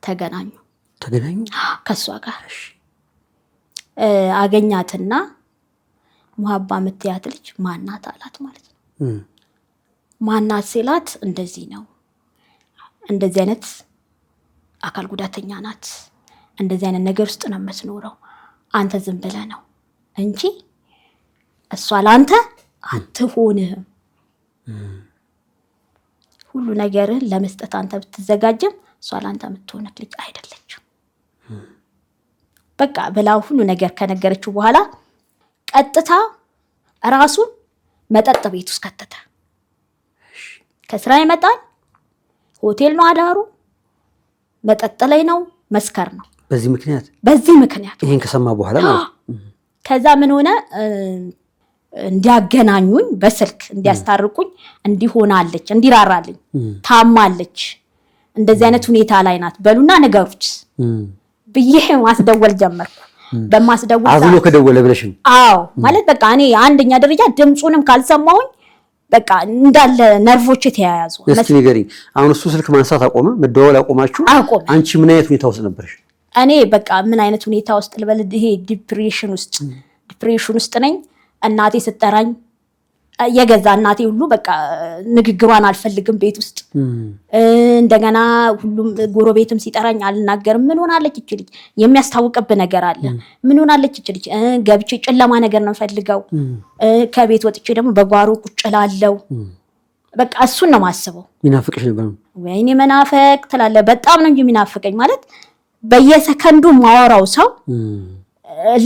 Speaker 1: ተገናኙ ከሷ ጋር አገኛትና ሙሀባ የምትያት ልጅ ማናት አላት ማለት ነው። ማናት ሲላት እንደዚህ ነው፣ እንደዚህ አይነት አካል ጉዳተኛ ናት፣ እንደዚህ አይነት ነገር ውስጥ ነው የምትኖረው፣ አንተ ዝም ብለህ ነው እንጂ እሷ ለአንተ አትሆንህም፣ ሁሉ ነገርን ለመስጠት አንተ ብትዘጋጅም እሷ ለአንተ የምትሆንክ ልጅ አይደለችም። በቃ ብላው ሁሉ ነገር ከነገረችው በኋላ ቀጥታ ራሱን መጠጥ ቤት ውስጥ ከተተ። ከስራ ይመጣል፣ ሆቴል ነው አዳሩ፣ መጠጥ ላይ ነው፣ መስከር ነው። በዚህ ምክንያት
Speaker 2: ይሄን ከሰማ በኋላ ማለት
Speaker 1: ከዛ ምን ሆነ? እንዲያገናኙኝ በስልክ እንዲያስታርቁኝ እንዲሆናለች እንዲራራልኝ ታማለች እንደዚህ አይነት ሁኔታ ላይ ናት በሉና ንገሩት ብዬ ማስደወል ጀመርኩ በማስደወል
Speaker 2: አዝሎ ከደወለ ብለሽ
Speaker 1: አዎ ማለት በቃ እኔ አንደኛ ደረጃ ድምጹንም ካልሰማሁኝ በቃ እንዳለ ነርቮች ተያያዙ
Speaker 2: እስቲ ንገሪኝ አሁን እሱ ስልክ ማንሳት አቆመ መደወል አቆማችሁ አንቺ ምን አይነት ሁኔታ ውስጥ ነበርሽ
Speaker 1: እኔ በቃ ምን አይነት ሁኔታ ውስጥ ልበል ይሄ ዲፕሬሽን ውስጥ ነኝ እናቴ ስትጠራኝ የገዛ እናቴ ሁሉ በቃ ንግግሯን አልፈልግም ቤት ውስጥ እንደገና ሁሉም ጎረቤትም ሲጠራኝ አልናገርም ምን ሆናለች እቺ ልጅ የሚያስታውቅብ ነገር አለ ምን ሆናለች እቺ ልጅ ገብቼ ጨለማ ነገር ነው ፈልገው ከቤት ወጥቼ ደግሞ በጓሮ ቁጭላለው በቃ እሱን ነው ማስበው
Speaker 2: ሚናፍቅሽ ነበር
Speaker 1: ወይኔ መናፈቅ ትላለ በጣም ነው እንጂ ሚናፍቀኝ ማለት በየሰከንዱ ማወራው ሰው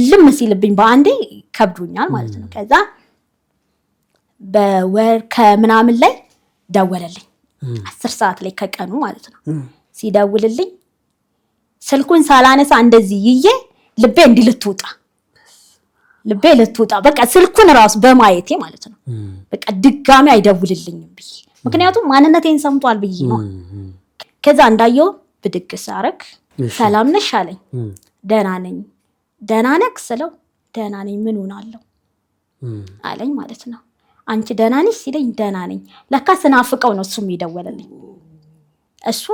Speaker 1: ልም ሲልብኝ በአንዴ ከብዶኛል ማለት ነው ከዛ በወር ከምናምን ላይ ደወለልኝ 10 ሰዓት ላይ ከቀኑ ማለት ነው ሲደውልልኝ ስልኩን ሳላነሳ እንደዚህ ይዬ ልቤ ልትወጣ በቃ ስልኩን ራስ በማየቴ ማለት ነው በቃ ድጋሚ አይደውልልኝም ብዬ ምክንያቱም ማንነቴን ሰምቷል ብዬ ነው ከዛ እንዳየው ብድግ ሳረክ ሰላም ነሽ አለኝ ደህና ነህ ስለው ደህና ነኝ ምን ሆናለሁ አለኝ ማለት ነው አንቺ ደህና ነሽ ሲለኝ ደህና ነኝ ለካ ስናፍቀው ነው እሱም ይደወለልኝ እሱ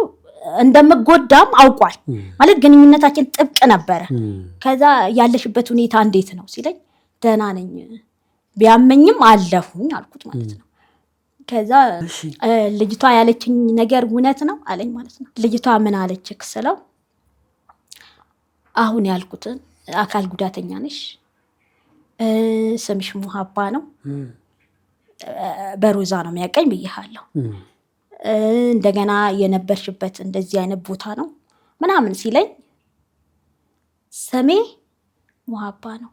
Speaker 1: እንደምጎዳም አውቋል ማለት ግንኙነታችን ጥብቅ ነበረ ከዛ ያለሽበት ሁኔታ እንዴት ነው ሲለኝ ደህና ነኝ ቢያመኝም አለሁኝ አልኩት ማለት ነው ከዛ ልጅቷ ያለችኝ ነገር እውነት ነው አለኝ ማለት ነው ልጅቷ ምን አለችክ ስለው አሁን ያልኩትን አካል ጉዳተኛ ነሽ ስምሽ ሙሀባ ነው በሮዛ ነው የሚያቀኝ ብዬሃለሁ እንደገና የነበርሽበት እንደዚህ አይነት ቦታ ነው ምናምን ሲለኝ ስሜ ሙሀባ ነው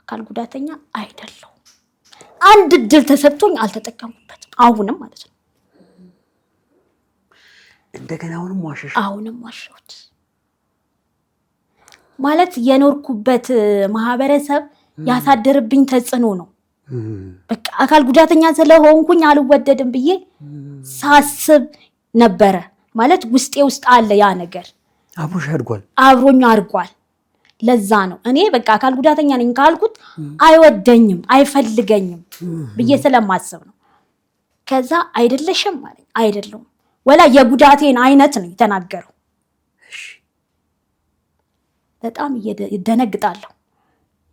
Speaker 1: አካል ጉዳተኛ አይደለሁ አንድ እድል ተሰጥቶኝ አልተጠቀምኩበትም አሁንም ማለት ነው
Speaker 2: እንደገና አሁንም ዋሸሁት
Speaker 1: ማለት የኖርኩበት ማህበረሰብ ያሳደረብኝ ተጽዕኖ ነው በቃ አካል ጉዳተኛ ስለሆንኩኝ አልወደድም ብዬ ሳስብ ነበረ ማለት ውስጥ አለ ያ ነገር አብሮኝ አድርጓል ለዛ ነው እኔ በቃ አካል ጉዳተኛ ነኝ ካልኩት አይወደኝም አይፈልገኝም ብዬ ስለማስብ ነው ከዛ አይደለሽም ማለት አይደለም ወላ የጉዳቴን አይነት ነው የተናገረው በጣም ይደነግጣለሁ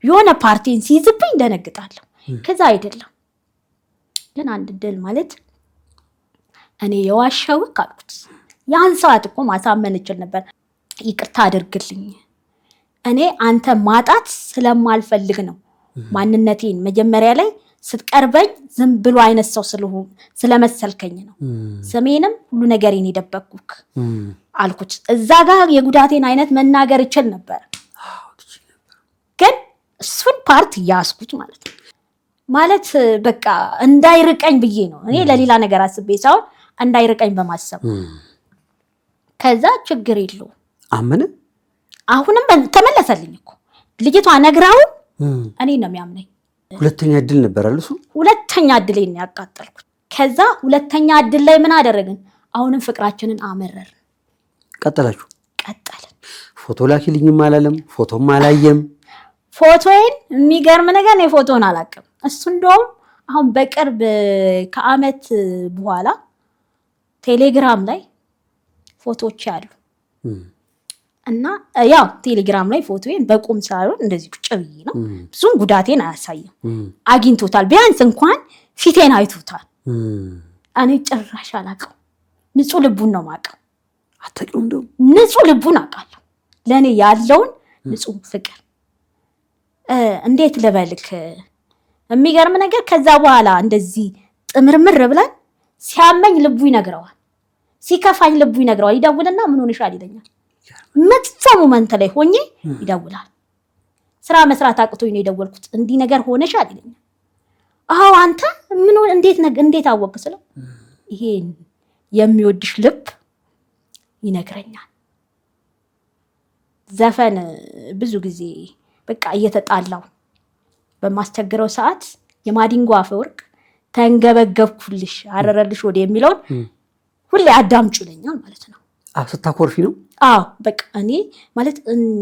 Speaker 1: የሆነ ፓርቲን ሲይዝብኝ ደነግጣለሁ ከዛ አይደለም ግን አንድ ድል ማለት እኔ የዋሻው ካልኩት ያን ሰዓት እኮ ማሳመን እችል ነበር ይቅርታ አድርግልኝ እኔ አንተ ማጣት ስለማልፈልግ ነው ማንነቴን መጀመሪያ ላይ ስትቀርበኝ ዝም ብሎ አይነት ሰው ስለመሰልከኝ ነው ስሜንም ሁሉ ነገሬን የደበቅኩክ አልኩት እዛ ጋር የጉዳቴን አይነት መናገር እችል ነበር ግን እሱን ፓርት ያስኩት ማለት በቃ እንዳይርቀኝ ብዬ ነው እኔ ለሌላ ነገር አስቤ ሳይሆን እንዳይርቀኝ በማሰብ ከዛ ችግር የለው
Speaker 2: አመነ
Speaker 1: አሁንም ተመለሰልኝ እኮ ልጅቷ ነግራው እኔ ነው የሚያምነኝ
Speaker 2: ሁለተኛ እድል ነበር አለሱ
Speaker 1: ሁለተኛ እድሌን ያቃጠልኩት ከዛ ሁለተኛ እድል ላይ ምን አደረግን አሁንም ፍቅራችንን አመረርን
Speaker 2: ቀጠላችሁ
Speaker 1: ቀጠልን
Speaker 2: ፎቶ ላኪልኝም አላለም ፎቶም አላየም
Speaker 1: ፎቶዬን የሚገርም ነገር ነው ፎቶን አላቀም እሱ እንደውም አሁን በቅርብ ከአመት በኋላ ቴሌግራም ላይ ፎቶዎች አሉ እና ያው ቴሌግራም ላይ ፎቶዬን በቁም ሳይሆን እንደዚህ ቁጭ ብዬ ነው ብዙም ጉዳቴን አያሳይም አግኝቶታል ቢያንስ እንኳን ፊቴን አይቶታል እኔ ጭራሽ አላቀው ንጹህ ልቡን ነው ማቀው
Speaker 2: አታውቂው እንደው
Speaker 1: ንጹህ ልቡን አውቃለሁ ለኔ ያለውን ንጹህ ፍቅር እንዴት ልበልክ የሚገርም ነገር ከዛ በኋላ እንደዚህ ጥምርምር ብለን ሲያመኝ ልቡ ይነግረዋል ሲከፋኝ ልቡ ይነግረዋል ይደውልና ምን ሆነሻል ይለኛል መጥፎ ሞመንት ላይ ሆኜ ይደውላል ስራ መስራት አቅቶኝ ነው የደወልኩት እንዲህ ነገር ሆነሻል ይለኛል አዎ አንተ ምን እንዴት አወቅ ስለው ይሄ የሚወድሽ ልብ ይነግረኛል ዘፈን ብዙ ጊዜ በቃ እየተጣላው በማስቸግረው ሰዓት የማዲንጎ አፈወርቅ ተንገበገብኩልሽ አረረልሽ ወደ የሚለውን ሁሌ አዳምጩ ይለኛል ማለት ነው።
Speaker 2: ስታኮርፊ ነው?
Speaker 1: አዎ በቃ እኔ ማለት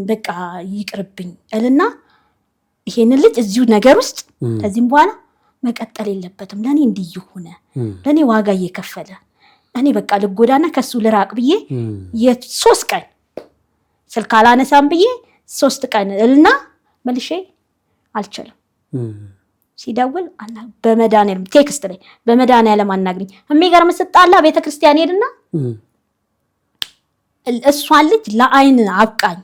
Speaker 1: በቃ ይቅርብኝ እልና ይሄንን ልጅ እዚሁ ነገር ውስጥ ከዚህም በኋላ መቀጠል የለበትም ለኔ እንዲይሆነ ለኔ ዋጋ እየከፈለ እኔ በቃ ልጎዳና ከሱ ልራቅ ብዬ የ3 ቀን ስልክ አላነሳም ብዬ 3 ቀን እልና መልሼ አልችልም። ሲደውል በመድኃኒዓለም ቴክስት ላይ በመድኃኒዓለም አናግሪኝ የሚገርም ስጣላ ቤተክርስቲያን ሄድና እሷን ልጅ ለአይን አብቃኝ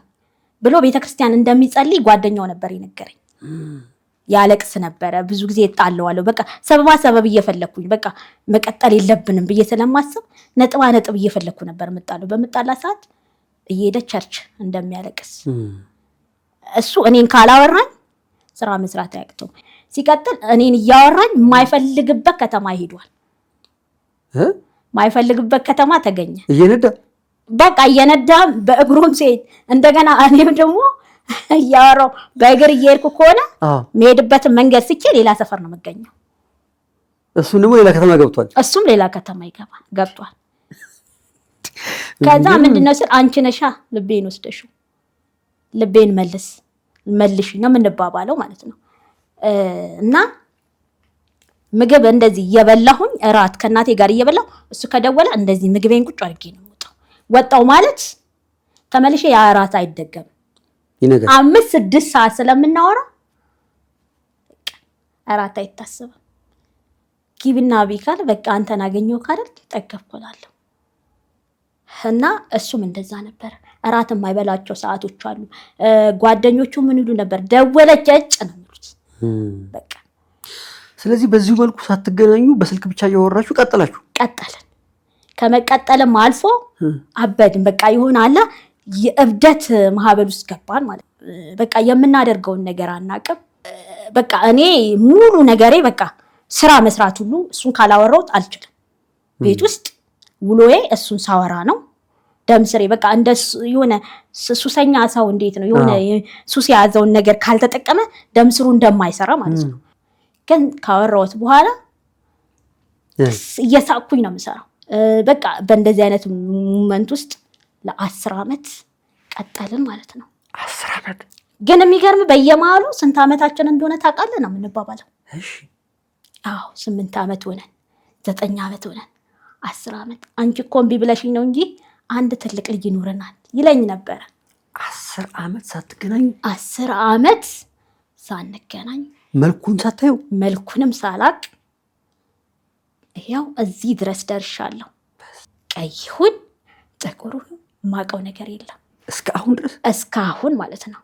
Speaker 1: ብሎ ቤተክርስቲያን እንደሚጸልይ ጓደኛው ነበር የነገረኝ። ያለቅስ ነበረ ብዙ ጊዜ እጣለዋለሁ። በቃ ሰበብ እየፈለኩኝ በቃ መቀጠል የለብንም ብዬ ስለማስብ ነጥብ እየፈለኩ ነበር መጣለው። በመጣላ ሰዓት እየሄደ ቸርች እንደሚያለቅስ እሱ እኔን ካላወራኝ ስራ መስራት አያቅተው። ሲቀጥል እኔን እያወራኝ የማይፈልግበት ከተማ ይሄዷል። የማይፈልግበት ከተማ ተገኘ እየነዳ በእግሩም ሲሄድ እንደገና እኔም ደግሞ እያወራው በእግር እየሄድኩ ከሆነ መሄድበትን መንገድ ስኬ ሌላ ሰፈር ነው የምገኘው።
Speaker 2: እሱም ደግሞ ሌላ ከተማ ገብቷል።
Speaker 1: እሱም ሌላ ከተማ ገብቷል። ከዛ ምንድነው ስል አንቺ ነሻ ልቤን ወስደሽው ልቤን መልሽ ነው የምንባባለው ማለት ነው። እና ምግብ እንደዚህ እየበላሁኝ እራት ከእናቴ ጋር እየበላሁ እሱ ከደወለ እንደዚህ ምግቤን ቁጭ አድርጌ ነው ወጣው ማለት ተመልሼ ያ እራት አይደገም። 5-6 ሰዓት ስለምናወራ እራት አይታሰብም። ጊብና ቢካል በቃ አንተን አገኘው ካደል ጠገብኩላለሁ። እና እሱም እንደዛ ነበር። እራት የማይበላቸው ሰዓቶች አሉ። ጓደኞቹ ምን ይሉ ነበር? ደወለች እጭ ነው የሚሉት በቃ።
Speaker 2: ስለዚህ በዚሁ መልኩ ሳትገናኙ በስልክ ብቻ እያወራችሁ ቀጠልን። ከመቀጠልም አልፎ አበድን። በቃ ይሆናል የእብደት ማህበል ውስጥ ገባን ማለት በቃ የምናደርገውን ነገር አናቅም። በቃ እኔ ሙሉ ነገሬ በቃ ስራ መስራት ሁሉ እሱን ካላወራሁት አልችልም። ቤት ውስጥ ውሎዬ እሱን ሳወራ ነው። ደምስሬ በቃ እንደ የሆነ ሱሰኛ ሰው እንዴት ነው የሆነ ሱስ የያዘውን ነገር ካልተጠቀመ ደምስሩ እንደማይሰራ ማለት ነው። ግን ካወራሁት በኋላ እየሳቅኩኝ ነው የምሰራው። በቃ በእንደዚህ አይነት ሞመንት ውስጥ ለ10 ዓመት ቀጠልን ማለት ነው። 10 ዓመት
Speaker 1: ግን የሚገርም በየመሃሉ ስንት ዓመታችን እንደሆነ ታውቃለህ ነው የምንባባለው።
Speaker 2: እሺ
Speaker 1: 8 ዓመት ሆነን 9 ዓመት ሆነን 10 ዓመት አንቺ እኮ እምቢ ብለሽኝ ነው እንጂ አንድ ትልቅ ልጅ ይኖረናል ይለኝ ነበር።
Speaker 2: 10 ዓመት ሳትገናኙ
Speaker 1: 10 ዓመት ሳንገናኝ
Speaker 2: መልኩን ሳታዩ
Speaker 1: መልኩንም ሳላቅ ያው እዚህ ድረስ ደርሻለሁ። ቀይሁን ጥቁሩን ማቀው ነገር የለም እስካሁን ማለት ነው።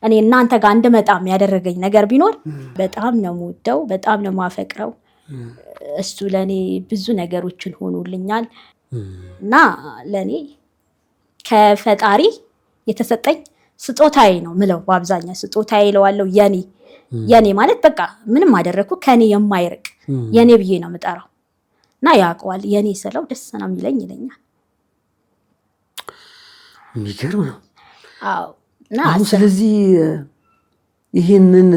Speaker 1: እኔ እናንተ ጋር እንድመጣም ያደረገኝ ነገር ቢኖር በጣም ነው የምወደው፣ በጣም ነው የማፈቅረው። እሱ ለኔ ብዙ ነገሮችን ሆኖልኛል እና ለኔ ከፈጣሪ የተሰጠኝ ስጦታዬ ነው ምለው። በአብዛኛው ስጦታዬ እለዋለሁ። የኔ ማለት በቃ ምንም አደረኩ ከኔ የማይርቅ የኔ ብዬ ነው የምጠራው እና ያውቀዋል። የኔ ስለው ደስ ነው የሚለኝ ይለኛል።
Speaker 2: የሚገርም ነው።
Speaker 1: አዎ።
Speaker 2: አሁን ስለዚህ ይህንን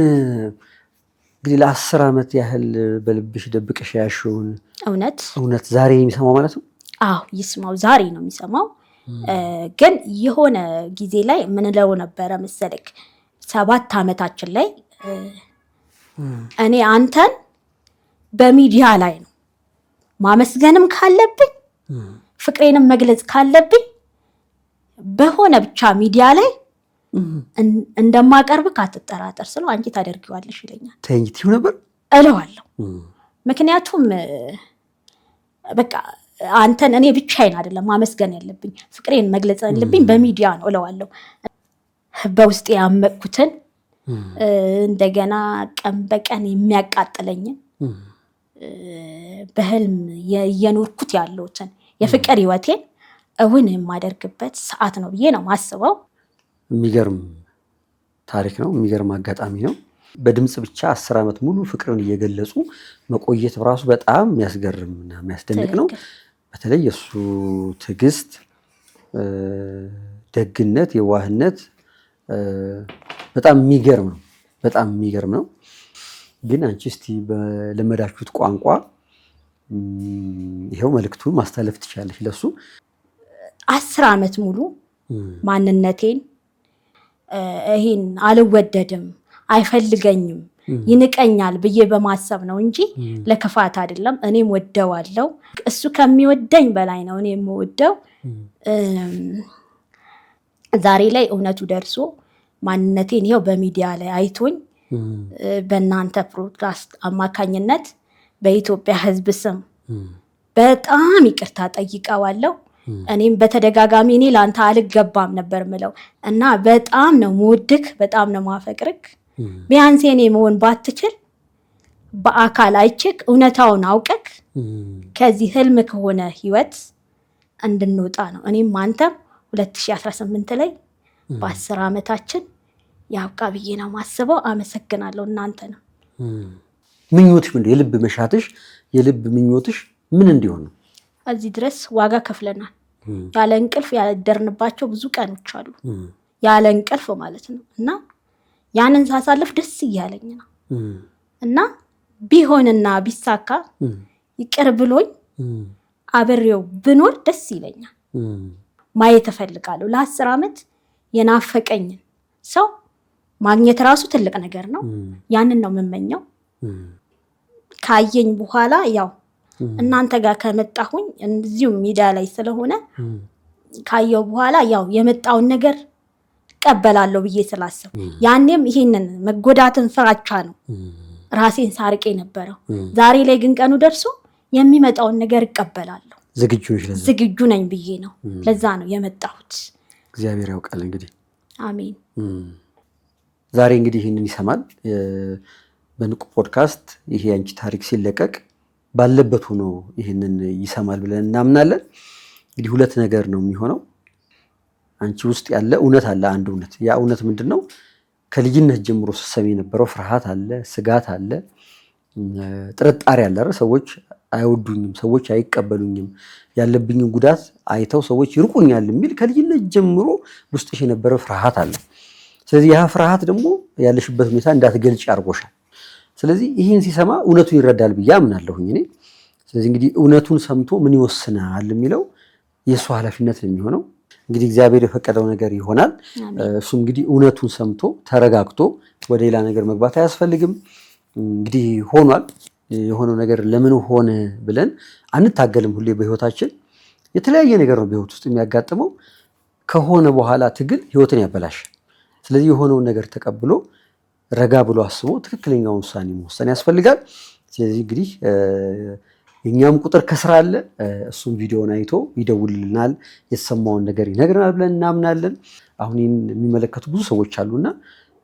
Speaker 2: እንግዲህ ለ10 ዓመት ያህል በልብሽ ደብቀሽ ያሽውን እውነት ዛሬ የሚሰማው ማለት ነው?
Speaker 1: አዎ ይስማው፣ ዛሬ ነው የሚሰማው። ግን የሆነ ጊዜ ላይ ምን ለው ነበረ መሰለክ 7 ዓመታችን ላይ እኔ አንተን በሚዲያ ላይ ነው ማመስገንም ካለብኝ ፍቅሬንም መግለጽ ካለብኝ በሆነ ብቻ ሚዲያ ላይ እንደማቀርብ ካትጠራጠር ስለው አንቺ ታደርጊዋለሽ ይለኛል።
Speaker 2: ተኝቲው ነበር
Speaker 1: እለዋለሁ። ምክንያቱም በቃ አንተን እኔ ብቻዬን አይደለም ማመስገን ያለብኝ ፍቅሬን መግለጽ ያለብኝ በሚዲያ ነው እለዋለሁ። በውስጥ ያመቅኩትን እንደገና ቀን በቀን የሚያቃጥለኝን በህልም የኖርኩት ያለውትን የፍቅር ህይወቴን እውን የማደርግበት ሰዓት ነው ብዬ ነው ማስበው።
Speaker 2: የሚገርም ታሪክ ነው። የሚገርም አጋጣሚ ነው። በድምጽ ብቻ 10 ዓመት ሙሉ ፍቅርን እየገለጹ መቆየት በራሱ በጣም የሚያስገርምና የሚያስደንቅ ነው። በተለይ የሱ ትዕግስት፣ ደግነት፣ የዋህነት በጣም የሚገርም ነው። ግን አንቺ እስቲ በለመዳችሁት ቋንቋ ይሄው መልእክቱን ማስተላለፍ ትችላለሽ ለሱ።
Speaker 1: 10 ዓመት ሙሉ ማንነቴን ይሄን አልወደድም፣ አይፈልገኝም፣ ይንቀኛል ብዬ በማሰብ ነው እንጂ ለክፋት አይደለም። እኔም ወደዋለሁ። እሱ ከሚወደኝ በላይ ነው እኔ የምወደው። ዛሬ ላይ እውነቱ ደርሶ ማንነቴን ይኸው በሚዲያ ላይ አይቶኝ በእናንተ ፕሮድካስት አማካኝነት በኢትዮጵያ ሕዝብ ስም በጣም ይቅርታ ጠይቀዋለሁ። እኔም በተደጋጋሚ እኔ ለአንተ አልገባም ነበር ምለው እና በጣም ነው የምወድክ፣ በጣም ነው ማፈቅርክ። ቢያንስ እኔ መሆን ባትችል በአካል አይቼክ እውነታውን አውቀክ ከዚህ ህልም ከሆነ ህይወት እንድንወጣ ነው። እኔም አንተም 2018 ላይ በ10 ዓመታችን ያብቃ ብዬ ነው ማስበው። አመሰግናለሁ። እናንተ ነው
Speaker 2: ምኞትሽ ምንድን የልብ መሻትሽ የልብ ምኞትሽ ምን እንዲሆን ነው?
Speaker 1: እዚህ ድረስ ዋጋ ከፍለናል። ያለ እንቅልፍ ያደርንባቸው ብዙ ቀኖች አሉ፣ ያለ እንቅልፍ ማለት ነው። እና ያንን ሳሳልፍ ደስ እያለኝ ነው እና ቢሆንና ቢሳካ ይቅር ብሎኝ አብሬው ብኖር ደስ ይለኛል። ማየት እፈልጋለሁ። ለ10 ዓመት የናፈቀኝን ሰው ማግኘት ራሱ ትልቅ ነገር ነው። ያንን ነው የምመኘው። ካየኝ በኋላ ያው እናንተ ጋር ከመጣሁኝ እዚሁ ሚዲያ ላይ ስለሆነ ካየው በኋላ ያው የመጣውን ነገር ቀበላለሁ ብዬ ስላሰብ ያኔም ይሄንን መጎዳትን ፍራቻ ነው ራሴን ሳርቄ ነበረው። ዛሬ ላይ ግን ቀኑ ደርሶ የሚመጣውን ነገር እቀበላለሁ። ዝግጁ ነኝ ብዬ ነው። ለዛ ነው የመጣሁት።
Speaker 2: እግዚአብሔር ያውቃል እንግዲህ።
Speaker 1: አሜን።
Speaker 2: ዛሬ እንግዲህ ይህንን ይሰማል በንቁ ፖድካስት ይሄ አንቺ ታሪክ ሲለቀቅ ባለበት ሆኖ ይህንን ይሰማል ብለን እናምናለን። እንግዲህ 2 ነገር ነው የሚሆነው። አንቺ ውስጥ ያለ እውነት አለ። አንድ እውነት፣ ያ እውነት ምንድነው? ከልጅነት ጀምሮ ስትሰሚ የነበረው ፍርሃት አለ፣ ስጋት አለ፣ ጥርጣሬ አለ። ሰዎች አይወዱኝም፣ ሰዎች አይቀበሉኝም፣ ያለብኝን ጉዳት አይተው ሰዎች ይርቁኛል የሚል ከልጅነት ጀምሮ ውስጥሽ የነበረ ፍርሃት አለ። ስለዚህ ያ ፍርሃት ደግሞ ያለሽበት ሁኔታ እንዳትገልጪ አድርጎሻል። ስለዚህ ይህን ሲሰማ እውነቱን ይረዳል ብዬ አምናለሁኝ እኔ። ስለዚህ እንግዲህ እውነቱን ሰምቶ ምን ይወስናል የሚለው የእሱ ኃላፊነት ነው የሚሆነው። እንግዲህ እግዚአብሔር የፈቀደው ነገር ይሆናል። እሱ እንግዲህ እውነቱን ሰምቶ ተረጋግቶ ወደ ሌላ ነገር መግባት አያስፈልግም። እንግዲህ ሆኗል። የሆነው ነገር ለምን ሆነ ብለን አንታገልም። ሁሌ በህይወታችን የተለያየ ነገር ነው በህይወት ውስጥ የሚያጋጥመው። ከሆነ በኋላ ትግል ህይወትን ያበላሻል። ስለዚህ የሆነውን ነገር ተቀብሎ ረጋ ብሎ አስቦ ትክክለኛውን ውሳኔ መወሰን ያስፈልጋል። ስለዚህ እንግዲህ የኛም ቁጥር ከስራ አለ። እሱም ቪዲዮውን አይቶ ይደውልልናል፣ የተሰማውን ነገር ይነግረናል ብለን እናምናለን። አሁን ይህን የሚመለከቱ ብዙ ሰዎች አሉና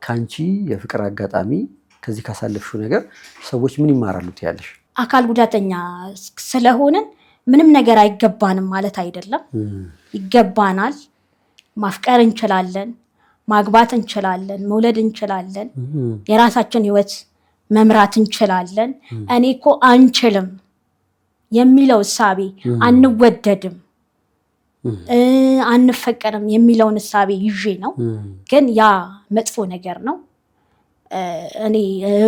Speaker 2: ከአንቺ የፍቅር አጋጣሚ ከዚህ ካሳለፍሽው ነገር ሰዎች ምን ይማራሉ ትያለሽ?
Speaker 1: አካል ጉዳተኛ ስለሆነን ምንም ነገር አይገባንም ማለት አይደለም። ይገባናል። ማፍቀር እንችላለን፣ ማግባት እንችላለን፣ መውለድ እንችላለን፣ የራሳችን ህይወት መምራት እንችላለን። እኔ እኮ አንችልም የሚለው እሳቤ፣ አንወደድም፣ አንፈቀርም የሚለውን እሳቤ ይዤ ነው። ግን ያ መጥፎ ነገር ነው። እኔ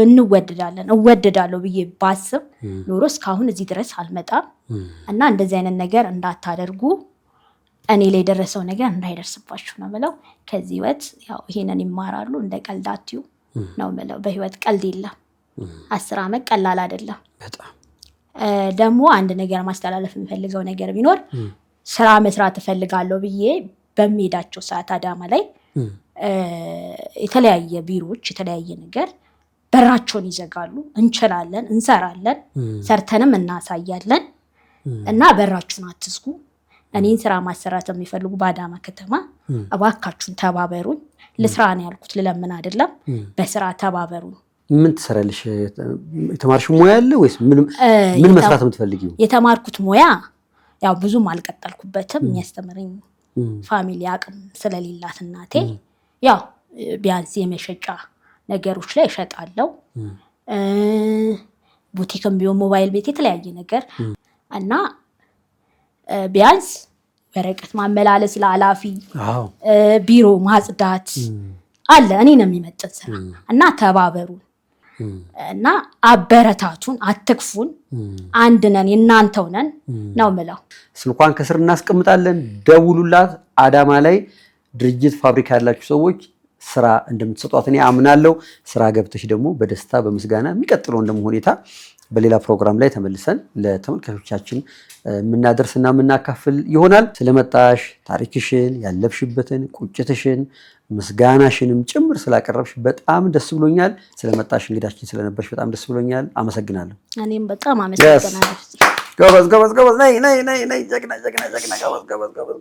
Speaker 1: እንወደዳለን እወደዳለሁ ብዬ ባስብ ኖሮ እስካሁን እዚህ ድረስ አልመጣም። እና እንደዚህ አይነት ነገር እንዳታደርጉ፣ እኔ ላይ የደረሰው ነገር እንዳይደርስባችሁ ነው ምለው። ከዚህ ህይወት ያው ይሄንን ይማራሉ። እንደ ቀልዳችሁ ነው ምለው። በህይወት ቀልድ የለም። 10 ዓመት ቀላል አይደለም። ደግሞ አንድ ነገር ማስተላለፍ የምፈልገው ነገር ቢኖር ስራ መስራት እፈልጋለሁ ብዬ በሚሄዳቸው ሰዓት አዳማ ላይ የተለያየ ቢሮዎች የተለያየ ነገር በራቸውን ይዘጋሉ። እንችላለን፣ እንሰራለን፣ ሰርተንም እናሳያለን እና በራችሁን አትዝጉ። እኔን ስራ ማሰራት የሚፈልጉ በአዳማ ከተማ እባካችሁን ተባበሩኝ። ለስራ ነው ያልኩት፣ ልለምን አይደለም። በስራ ተባበሩኝ።
Speaker 2: ምን ትሰራለሽ? የተማርሽ ሙያ አለ ወይስ ምን መስራት የምትፈልጊው?
Speaker 1: የተማርኩት ሙያ ያው ብዙም አልቀጠልኩበትም። የሚያስተምረኝ ፋሚሊ አቅም ስለሌላት እናቴ ያው ቢያንስ የመሸጫ ነገሮች ላይ እሸጣለሁ። ቡቲክም ቢሆን ሞባይል ቤት የተለያየ ነገር እና ቢያንስ ወረቀት ማመላለስ ለኃላፊ ቢሮ ማጽዳት አለ። እኔ ነው የሚመጥን ስራ እና ተባበሩ። እና አበረታቱን፣ አትክፉን፣ አንድ ነን፣ እናንተው ነን ነው ምለው።
Speaker 2: ስልኳን ከስር እናስቀምጣለን፣ ደውሉላት። አዳማ ላይ ድርጅት ፋብሪካ ያላችሁ ሰዎች ስራ እንደምትሰጧት እኔ አምናለሁ። ስራ ገብተሽ ደግሞ በደስታ በምስጋና የሚቀጥለውን ደግሞ ሁኔታ በሌላ ፕሮግራም ላይ ተመልሰን ለተመልካቾቻችን የምናደርስና የምናካፍል ይሆናል። ስለመጣሽ ታሪክሽን፣ ያለፍሽበትን ቁጭትሽን፣ ምስጋናሽንም ጭምር ስላቀረብሽ በጣም ደስ ብሎኛል። ስለመጣሽ እንግዳችን ስለነበርሽ በጣም ደስ ብሎኛል። አመሰግናለሁ።
Speaker 1: እኔም በጣም አመሰግናለሁ።
Speaker 2: ጎበዝ ጎበዝ ጎበዝ። ነይ ነይ ነይ ነይ። ጀግና ጀግና ጀግና። ጎበዝ ጎበዝ ጎበዝ።